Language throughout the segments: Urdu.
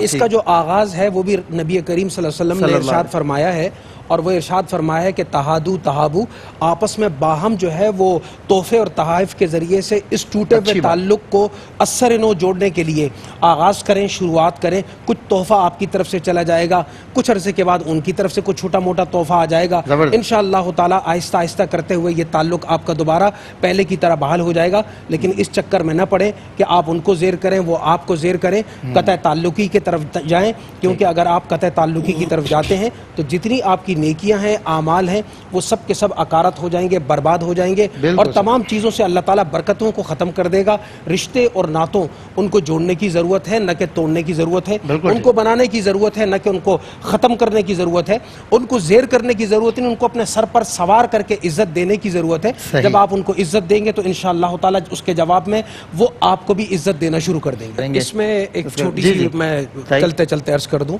اس کا جو آغاز ہے وہ بھی نبی کریم صلی اللہ علیہ وسلم نے ارشاد فرمایا ہے، اور وہ ارشاد فرمایا ہے کہ تہادو تہابو، آپس میں باہم جو ہے وہ تحفے اور تحائف کے ذریعے سے اس ٹوٹے ہوئے تعلق کو اثر نو جوڑنے کے لیے آغاز کریں، شروعات کریں۔ کچھ تحفہ آپ کی طرف سے چلا جائے گا، کچھ عرصے کے بعد ان کی طرف سے کچھ چھوٹا موٹا تحفہ آ جائے گا، انشاءاللہ تعالی آہستہ آہستہ کرتے ہوئے یہ تعلق آپ کا دوبارہ پہلے کی طرح بحال ہو جائے گا۔ لیکن اس چکر میں نہ پڑیں کہ آپ ان کو زیر کریں، وہ آپ کو زیر کریں، قطع تعلقی کی طرف جائیں، کیونکہ اگر آپ قطع تعلقی کی طرف جاتے ہیں تو جتنی آپ کی نیکیاں ہیں، اعمال ہیں، وہ سب کے سب اکارت ہو جائیں گے، برباد ہو جائیں گے، اور تمام چیزوں سے اللہ تعالیٰ برکتوں کو ختم کر دے گا۔ رشتے اور ناتوں ان کو جوڑنے کی ضرورت ہے، نہ کہ توڑنے کی ضرورت ہے، ان کو بنانے کی ضرورت ہے، نہ کہ ان کو ختم کرنے کی ضرورت ہے، ان کو زیر کرنے کی ضرورت ہے، ان کو اپنے سر پر سوار کر کے عزت دینے کی ضرورت ہے۔ جب آپ ان کو عزت دیں گے تو انشاءاللہ تعالیٰ اس کے جواب میں وہ آپ کو بھی عزت دینا شروع کر دیں گے۔ اس میں ایک چھوٹی سی میں چلتے چلتے عرض کر دوں،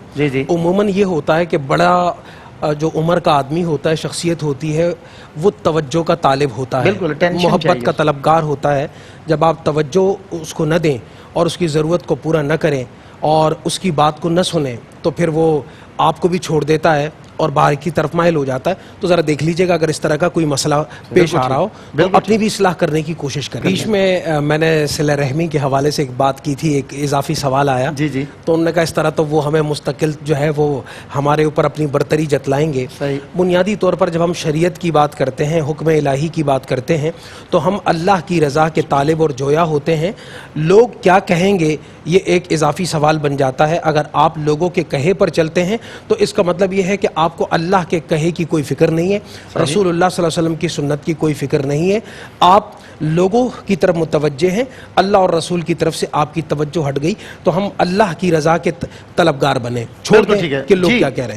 عموماً یہ ہوتا ہے کہ بڑا جو عمر کا آدمی ہوتا ہے، شخصیت ہوتی ہے، وہ توجہ کا طالب ہوتا ہے، محبت کا طلبگار ہوتا ہے۔ جب آپ توجہ اس کو نہ دیں اور اس کی ضرورت کو پورا نہ کریں اور اس کی بات کو نہ سنیں تو پھر وہ آپ کو بھی چھوڑ دیتا ہے اور باہر کی طرف مائل ہو جاتا ہے۔ تو ذرا دیکھ لیجئے گا اگر اس طرح کا کوئی مسئلہ پیش آ رہا ہو تو اپنی بھی اصلاح کرنے کی کوشش کریں۔ بیچ میں میں نے صلہ رحمی کے حوالے سے ایک بات کی تھی، ایک اضافی سوال آیا، تو انہوں نے کہا اس طرح تو وہ ہمیں مستقل جو ہے وہ ہمارے اوپر اپنی برتری جتلائیں گے۔ بنیادی طور پر جب ہم شریعت کی بات کرتے ہیں، حکم الہی کی بات کرتے ہیں، تو ہم اللہ کی رضا کے طالب اور جویا ہوتے ہیں۔ لوگ کیا کہیں گے یہ ایک اضافی سوال بن جاتا ہے۔ اگر آپ لوگوں کے کہے پر چلتے ہیں تو اس کا مطلب یہ ہے کہ آپ کو اللہ کے کہے کی کوئی فکر نہیں ہے، رسول اللہ صلی اللہ علیہ وسلم کی سنت کی کوئی فکر نہیں ہے، آپ لوگوں کی طرف متوجہ ہیں، اللہ اور رسول کی طرف سے آپ کی توجہ ہٹ گئی، تو ہم اللہ کی رضا کے طلبگار بنیں، چھوڑ دیں کہ لوگ کیا کہہ رہے ہیں۔